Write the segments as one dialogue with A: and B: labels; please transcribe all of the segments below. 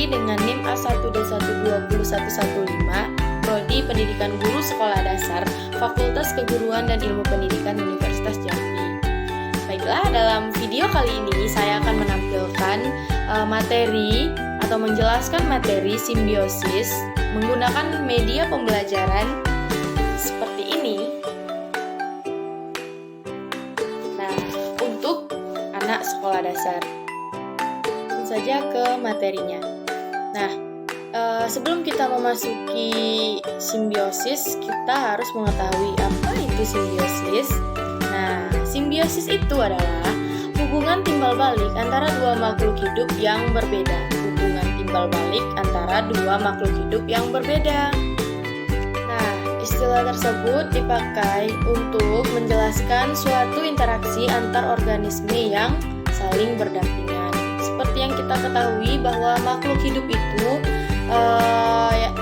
A: dengan NIM A1D1201115, Prodi Pendidikan Guru Sekolah Dasar, Fakultas Keguruan dan Ilmu Pendidikan Universitas Jambi. Baiklah, dalam video kali ini saya akan menampilkan materi atau menjelaskan materi simbiosis menggunakan media pembelajaran seperti ini. Nah, untuk anak sekolah dasar. Langsung saja ke materinya. Nah, sebelum kita memasuki simbiosis, kita harus mengetahui apa itu simbiosis. Nah, simbiosis itu adalah hubungan timbal balik antara dua makhluk hidup yang berbeda. Hubungan timbal balik antara dua makhluk hidup yang berbeda. Nah, istilah tersebut dipakai untuk menjelaskan suatu interaksi antar organisme yang saling berdampingan. Seperti yang kita ketahui bahwa makhluk hidup itu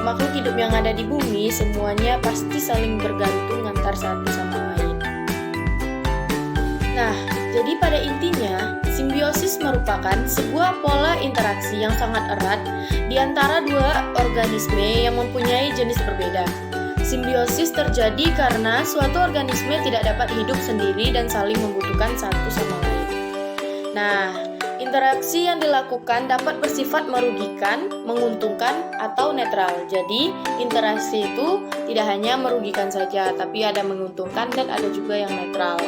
A: makhluk hidup yang ada di bumi semuanya pasti saling bergantung antar satu sama lain. Nah, jadi pada intinya simbiosis merupakan sebuah pola interaksi yang sangat erat di antara dua organisme yang mempunyai jenis berbeda. Simbiosis terjadi karena suatu organisme tidak dapat hidup sendiri dan saling membutuhkan satu sama lain. Nah, interaksi yang dilakukan dapat bersifat merugikan, menguntungkan, atau netral. Jadi, interaksi itu tidak hanya merugikan saja, tapi ada menguntungkan dan ada juga yang netral.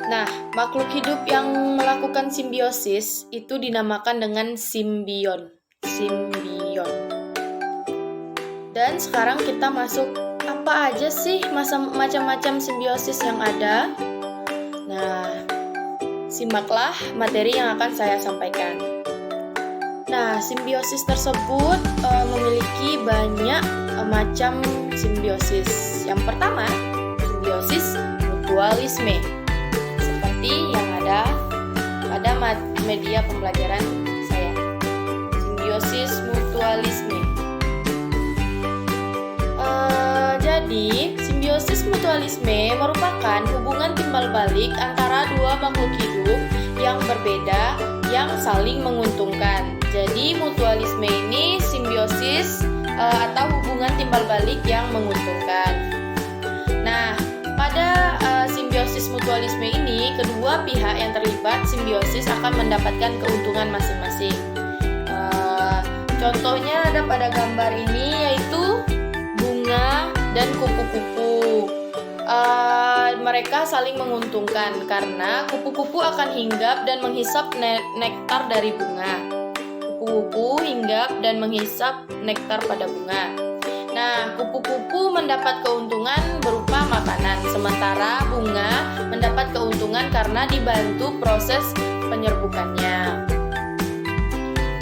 A: Nah, makhluk hidup yang melakukan simbiosis itu dinamakan dengan simbion. Dan sekarang kita masuk apa aja sih macam-macam simbiosis yang ada. Nah, simaklah materi yang akan saya sampaikan. Nah, simbiosis tersebut memiliki banyak macam simbiosis. Yang pertama, simbiosis mutualisme. Seperti yang ada pada media pembelajaran saya. Simbiosis mutualisme. Jadi, simbiosis mutualisme merupakan hubungan timbal balik antara dua makhluk hidup yang berbeda yang saling menguntungkan. Jadi, mutualisme ini simbiosis atau hubungan timbal balik yang menguntungkan. Nah, pada simbiosis mutualisme ini, kedua pihak yang terlibat simbiosis akan mendapatkan keuntungan masing-masing. Contohnya ada pada gambar ini, yaitu bunga dan kupu-kupu. Mereka saling menguntungkan karena kupu-kupu akan hinggap dan menghisap nektar dari bunga. Kupu-kupu hinggap dan menghisap nektar pada bunga. Nah, kupu-kupu mendapat keuntungan berupa makanan, sementara bunga mendapat keuntungan karena dibantu proses penyerbukannya.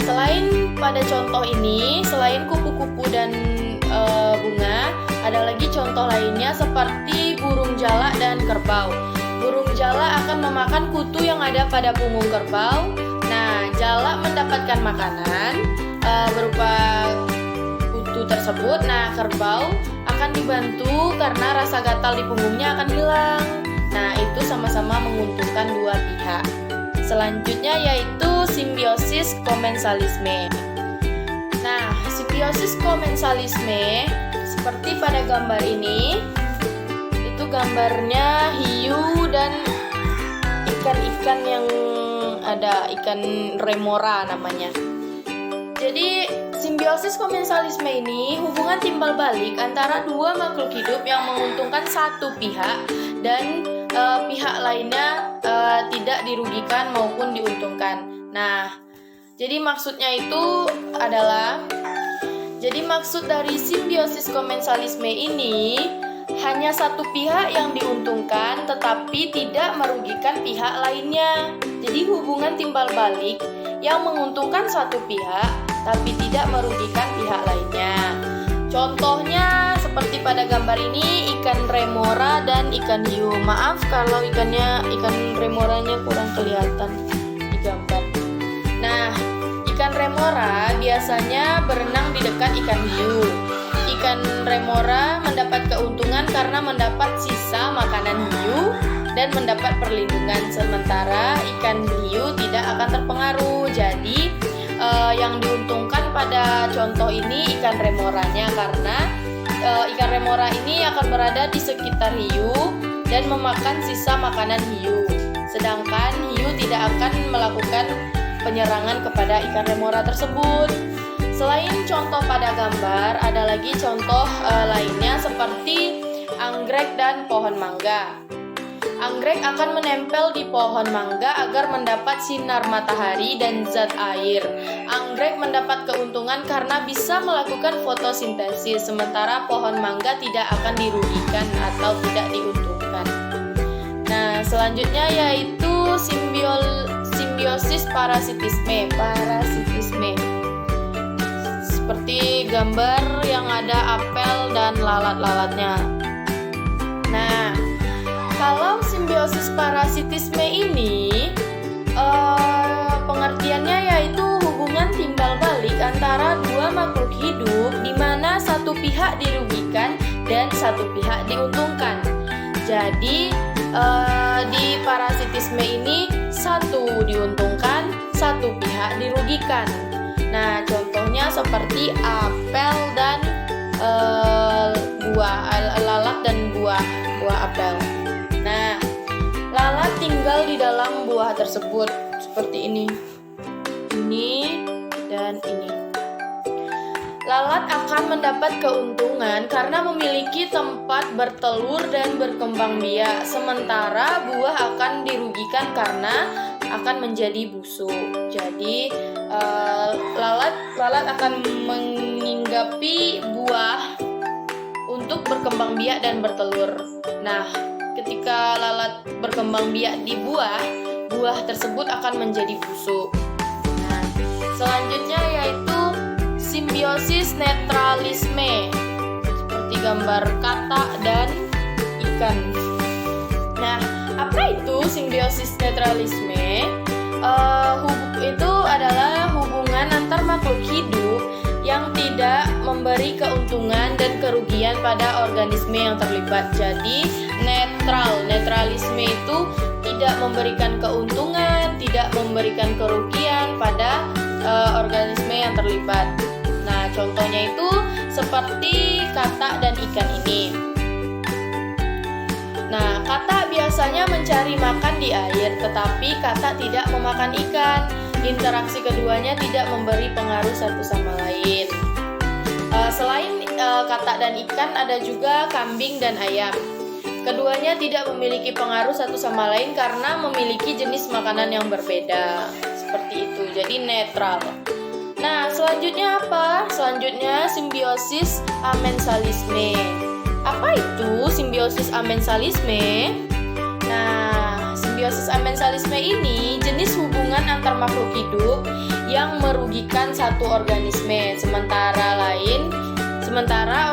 A: Selain pada contoh ini, selain kupu-kupu dan bunga, ada lagi contoh lainnya seperti burung jalak dan kerbau. Burung jalak akan memakan kutu yang ada pada punggung kerbau. Nah, jalak mendapatkan makanan berupa kutu tersebut. Nah, kerbau akan dibantu karena rasa gatal di punggungnya akan hilang. Nah, itu sama-sama menguntungkan dua pihak. Selanjutnya yaitu simbiosis komensalisme. Nah, simbiosis komensalisme seperti pada gambar ini, itu gambarnya hiu dan ikan-ikan yang ada, ikan remora namanya. Jadi, simbiosis komensalisme ini hubungan timbal balik antara dua makhluk hidup yang menguntungkan satu pihak dan pihak lainnya tidak dirugikan maupun diuntungkan. Nah, jadi maksudnya itu adalah, jadi maksud dari simbiosis komensalisme ini hanya satu pihak yang diuntungkan tetapi tidak merugikan pihak lainnya. Jadi hubungan timbal balik yang menguntungkan satu pihak tapi tidak merugikan pihak lainnya. Contohnya seperti pada gambar ini, ikan remora dan ikan hiu. Maaf kalau ikan remoranya kurang kelihatan di gambar. Nah, ikan remora biasanya berenang di dekat ikan hiu. Ikan remora mendapat keuntungan karena mendapat sisa makanan hiu dan mendapat perlindungan, sementara ikan hiu tidak akan terpengaruh. Jadi yang diuntungkan pada contoh ini ikan remoranya, karena ikan remora ini akan berada di sekitar hiu dan memakan sisa makanan hiu. Sedangkan hiu tidak akan melakukan penyerangan kepada ikan remora tersebut. Selain contoh pada gambar, ada lagi contoh lainnya seperti anggrek dan pohon mangga. Anggrek akan menempel di pohon mangga agar mendapat sinar matahari dan zat air. Anggrek mendapat keuntungan karena bisa melakukan fotosintesis, sementara pohon mangga tidak akan dirugikan atau tidak diuntungkan. Nah, selanjutnya yaitu simbiosis parasitisme. Seperti gambar yang ada apel dan lalat-lalatnya. Nah, kalau simbiosis parasitisme ini pengertiannya yaitu hubungan timbal balik antara dua makhluk hidup di mana satu pihak dirugikan dan satu pihak diuntungkan. Jadi di parasitisme ini satu diuntungkan, satu pihak dirugikan. Nah, contohnya seperti apel dan lalat dan buah apel. Nah, lalat tinggal di dalam buah tersebut seperti ini dan ini. Lalat akan mendapat keuntungan karena memiliki tempat bertelur dan berkembang biak, sementara buah akan dirugikan karena akan menjadi busuk. Jadi lalat akan menginggapi buah untuk berkembang biak dan bertelur. Nah, ketika lalat berkembang biak di buah tersebut akan menjadi busuk. Nah, selanjutnya yaitu simbiosis netralisme, seperti gambar katak dan ikan. Nah, apa itu simbiosis netralisme? Itu adalah hubungan antar makhluk hidup yang tidak memberi keuntungan dan kerugian pada organisme yang terlibat. Jadi netralisme itu tidak memberikan keuntungan, tidak memberikan kerugian pada organisme yang terlibat. Nah, contohnya itu seperti katak dan ikan ini. Nah, katak biasanya mencari makan di air, tetapi katak tidak memakan ikan. Interaksi keduanya tidak memberi pengaruh satu sama lain. Selain katak dan ikan, ada juga kambing dan ayam. Keduanya tidak memiliki pengaruh satu sama lain karena memiliki jenis makanan yang berbeda. Seperti itu, jadi netral. Nah, selanjutnya apa? Selanjutnya simbiosis amensalisme. Apa itu simbiosis amensalisme? Nah, simbiosis amensalisme ini jenis hubungan antar makhluk hidup yang merugikan satu organisme, sementara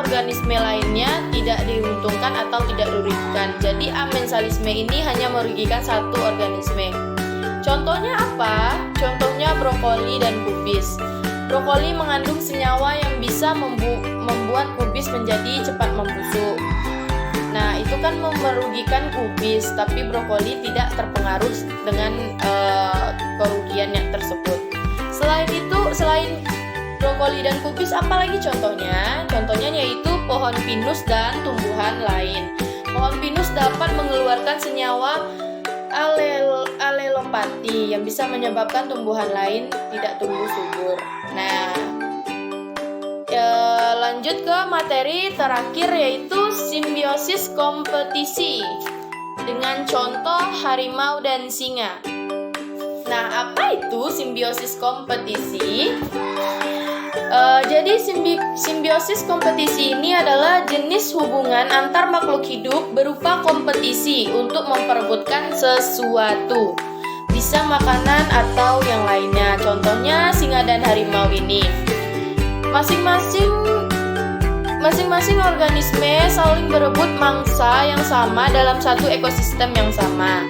A: organisme lainnya tidak diuntungkan atau tidak dirugikan. Jadi amensalisme ini hanya merugikan satu organisme. Contohnya apa? Contohnya brokoli dan kubis. Brokoli mengandung senyawa yang bisa membuat kubis menjadi cepat membusuk. Nah, itu kan merugikan kubis, tapi brokoli tidak terpengaruh dengan kerugian yang tersebut. Selain brokoli dan kubis, apalagi contohnya? Contohnya yaitu pohon pinus dan tumbuhan lain. Pohon pinus dapat mengeluarkan senyawa alelopati yang bisa menyebabkan tumbuhan lain tidak tumbuh subur. Nah, lanjut ke materi terakhir yaitu simbiosis kompetisi dengan contoh harimau dan singa. Nah, apa itu simbiosis kompetisi? Jadi simbiosis kompetisi ini adalah jenis hubungan antar makhluk hidup berupa kompetisi untuk memperebutkan sesuatu, bisa makanan atau yang lainnya. Contohnya singa dan harimau ini. Masing-masing organisme saling berebut mangsa yang sama dalam satu ekosistem yang sama.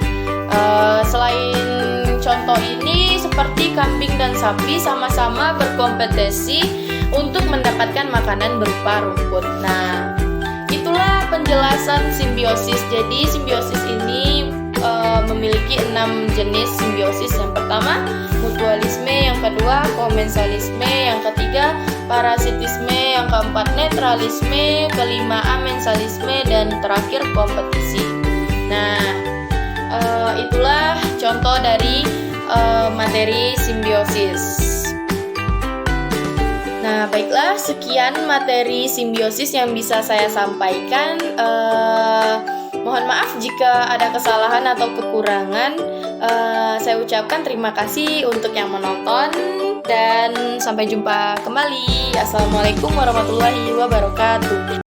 A: Selain contoh ini, seperti kambing dan sapi sama-sama berkompetisi untuk mendapatkan makanan berupa rumput. Nah, itulah penjelasan simbiosis. Jadi simbiosis ini memiliki 6 jenis simbiosis. Yang pertama, mutualisme, yang yang kedua komensalisme, yang ketiga parasitisme, yang keempat netralisme, kelima amensalisme, dan terakhir kompetisi. Nah, itulah contoh dari materi simbiosis. Nah, baiklah, sekian materi simbiosis yang bisa saya sampaikan. Mohon maaf jika ada kesalahan atau kekurangan. Saya ucapkan terima kasih untuk yang menonton dan sampai jumpa kembali. Assalamualaikum warahmatullahi wabarakatuh.